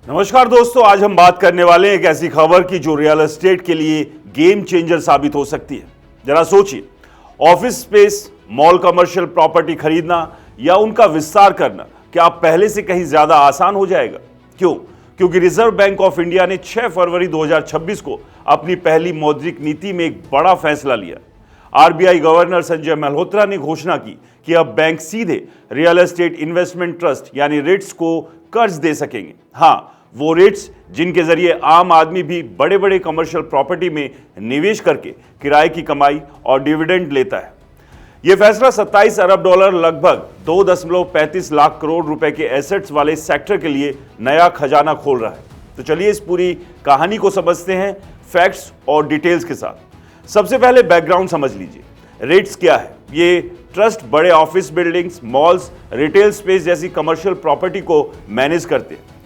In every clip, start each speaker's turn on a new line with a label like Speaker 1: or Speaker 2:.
Speaker 1: नमस्कार दोस्तों, आज हम बात करने वाले हैं एक ऐसी खबर की जो रियल एस्टेट के लिए गेम चेंजर साबित हो सकती है। जरा सोचिए, office space, mall, commercial property खरीदना या उनका विस्तार करना क्या आप पहले से कहीं ज्यादा आसान हो जाएगा? क्यों? क्योंकि रिजर्व बैंक ऑफ इंडिया ने 6 फरवरी 2026 को अपनी पहली मौद्रिक नीति में एक बड़ा फैसला लिया। आरबीआई गवर्नर संजय मल्होत्रा ने घोषणा की कि अब बैंक सीधे रियल एस्टेट इन्वेस्टमेंट ट्रस्ट यानी रिट्स को कर्ज दे सकेंगे। हाँ, वो रेट्स जिनके जरिए आम आदमी भी बड़े बड़े कमर्शियल प्रॉपर्टी में निवेश करके किराए की कमाई और डिविडेंड लेता है। यह फैसला 27 अरब डॉलर लगभग 2.35 लाख करोड़ रुपए के एसेट्स वाले सेक्टर के लिए नया खजाना खोल रहा है। तो चलिए इस पूरी कहानी को समझते हैं फैक्ट्स और डिटेल्स के साथ। सबसे पहले बैकग्राउंड समझ लीजिए। रेट्स क्या है? ये ट्रस्ट बड़े office buildings, malls, retail space जैसी कमर्शियल प्रॉपर्टी को मैनेज करते हैं।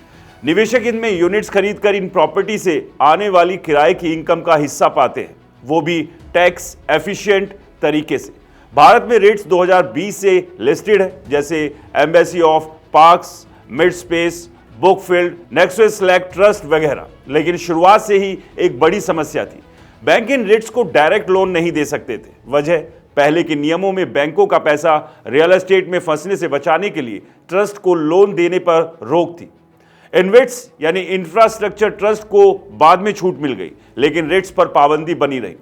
Speaker 1: निवेशक इनमें यूनिट्स खरीदकर इन प्रॉपर्टी से आने वाली किराए की इनकम का हिस्सा पाते हैं, वो भी टैक्स एफिशिएंट तरीके से। भारत में रेट्स 2020 से लिस्टेड है, जैसे embassy of parks, mid space, बुकफील्ड, nexus select trust वगैरह। लेकिन शुरुआत से ही एक बड़ी समस्या थी, बैंक इन रेट्स को डायरेक्ट लोन नहीं दे सकते थे। वजह, पहले के नियमों में बैंकों का पैसा रियल एस्टेट में फंसने से बचाने के लिए ट्रस्ट को लोन देने पर रोक थी। इन्वेट्स यानी इंफ्रास्ट्रक्चर ट्रस्ट को बाद में छूट मिल गई, लेकिन रेट्स पर पाबंदी बनी रही।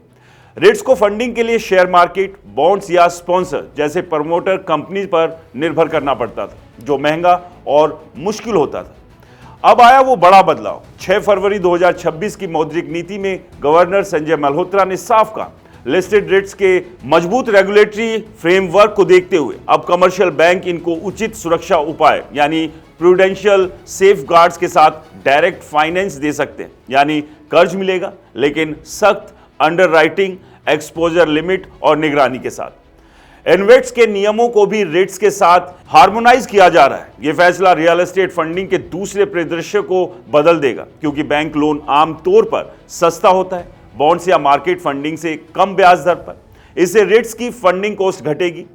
Speaker 1: रेट्स को फंडिंग के लिए शेयर मार्केट, बॉन्ड्स या स्पॉन्सर जैसे प्रमोटर कंपनी पर निर्भर करना पड़ता था, जो महंगा और मुश्किल होता था। अब आया वो बड़ा बदलाव। 6 फरवरी 2026 की मौद्रिक नीति में गवर्नर संजय मल्होत्रा ने साफ कहा, लिस्टेड रेट्स के मजबूत रेगुलेटरी फ्रेमवर्क को देखते हुए अब कमर्शियल बैंक इनको उचित सुरक्षा उपाय यानी प्रूडेंशियल सेफगार्ड्स के साथ डायरेक्ट फाइनेंस दे सकते हैं। यानी कर्ज मिलेगा, लेकिन सख्त अंडरराइटिंग, एक्सपोजर लिमिट और निगरानी के साथ। इन्वेट्स के नियमों को भी रेट्स के साथ हार्मोनाइज किया जा रहा है। यह फैसला रियल एस्टेट फंडिंग के दूसरे परिदृश्य को बदल देगा, क्योंकि बैंक लोन आमतौर पर सस्ता होता है, बॉन्ड्स या मार्केट फंडिंग से कम ब्याज दर पर। इससे रेट्स की फंडिंग कॉस्ट घटेगी,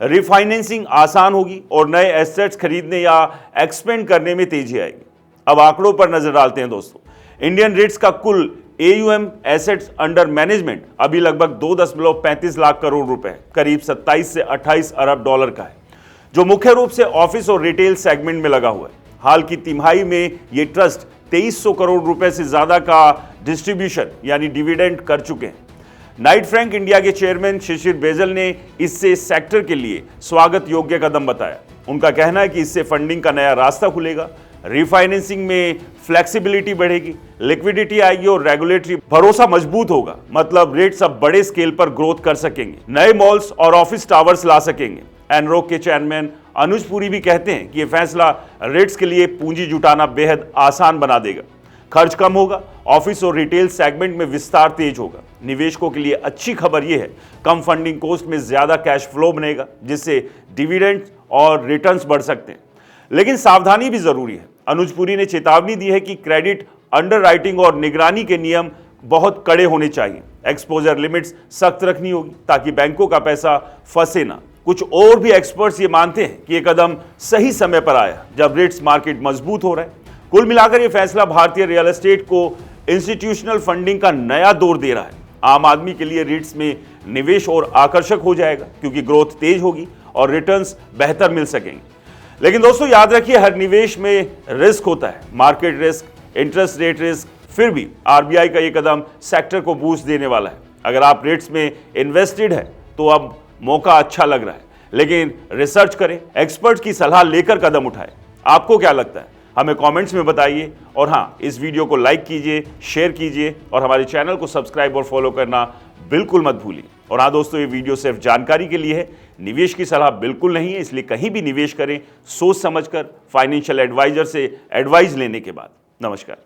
Speaker 1: रिफाइनेंसिंग आसान होगी और नए एसेट्स खरीदने या एक्सपेंड करने में तेजी आएगी। अब आंकड़ों पर नजर डालते हैं दोस्तों। इंडियन रेट्स का कुल AUM एसेट्स अंडर मैनेजमेंट अभी लगभग 2.35 लाख करोड़ रुपए, करीब 27 से 28 अरब डॉलर का है, जो मुख्य रूप से ऑफिस और रिटेल सेगमेंट में लगा हुआ है। हाल की तिमाही में ये ट्रस्ट 2300 करोड़ रुपए से ज्यादा का डिस्ट्रीब्यूशन यानी डिविडेंड कर चुके हैं। नाइट फ्रैंक इंडिया के चेयरमैन शिशिर बेजल ने इससे सेक्टर के लिए स्वागत योग्य कदम बताया। उनका कहना है कि इससे फंडिंग का नया रास्ता खुलेगा, रिफाइनेंसिंग में फ्लेक्सिबिलिटी बढ़ेगी, लिक्विडिटी आएगी और रेगुलेटरी भरोसा मजबूत होगा। मतलब रेट्स अब बड़े स्केल पर ग्रोथ कर सकेंगे, नए मॉल्स और ऑफिस टावर्स ला सकेंगे। एनरोक के चेयरमैन अनुज पुरी भी कहते हैं कि यह फैसला रेट्स के लिए पूंजी जुटाना बेहद आसान बना देगा। खर्च कम होगा, ऑफिस और रिटेल सेगमेंट में विस्तार तेज होगा। निवेशकों के लिए अच्छी खबर यह है, कम फंडिंग कॉस्ट में ज्यादा कैश फ्लो बनेगा, जिससे डिविडेंड और रिटर्न्स बढ़ सकते हैं। लेकिन सावधानी भी जरूरी है। अनुज पुरी ने चेतावनी दी है कि क्रेडिट अंडरराइटिंग और निगरानी के नियम बहुत कड़े होने चाहिए। एक्सपोजर लिमिट्स सख्त रखनी होगी ताकि बैंकों का पैसा फंसे ना। कुछ और भी एक्सपर्ट्स ये मानते हैं कि यह कदम सही समय पर आया, जब रेट्स मार्केट मजबूत हो रहा है। कुल मिलाकर यह फैसला भारतीय रियल एस्टेट को इंस्टीट्यूशनल फंडिंग का नया दौर दे रहा है। आम आदमी के लिए रेट्स में निवेश और आकर्षक हो जाएगा, क्योंकि ग्रोथ तेज होगी और रिटर्न्स बेहतर मिल सकेंगे। लेकिन दोस्तों याद रखिए, हर निवेश में रिस्क होता है, market risk, interest rate risk. फिर भी आरबीआई का यह कदम सेक्टर को बूस्ट देने वाला है। अगर आप रेट्स में इन्वेस्टेड है तो अब मौका अच्छा लग रहा है, लेकिन रिसर्च करें, एक्सपर्ट की सलाह लेकर कदम उठाएं। आपको क्या लगता है? हमें कमेंट्स में बताइए। और हाँ, इस वीडियो को लाइक कीजिए, शेयर कीजिए और हमारे चैनल को सब्सक्राइब और फॉलो करना बिल्कुल मत भूलिए। और हाँ दोस्तों, ये वीडियो सिर्फ जानकारी के लिए है, निवेश की सलाह बिल्कुल नहीं है, इसलिए कहीं भी निवेश करें सोच समझकर, फाइनेंशियल एडवाइजर से एडवाइस लेने के बाद। नमस्कार।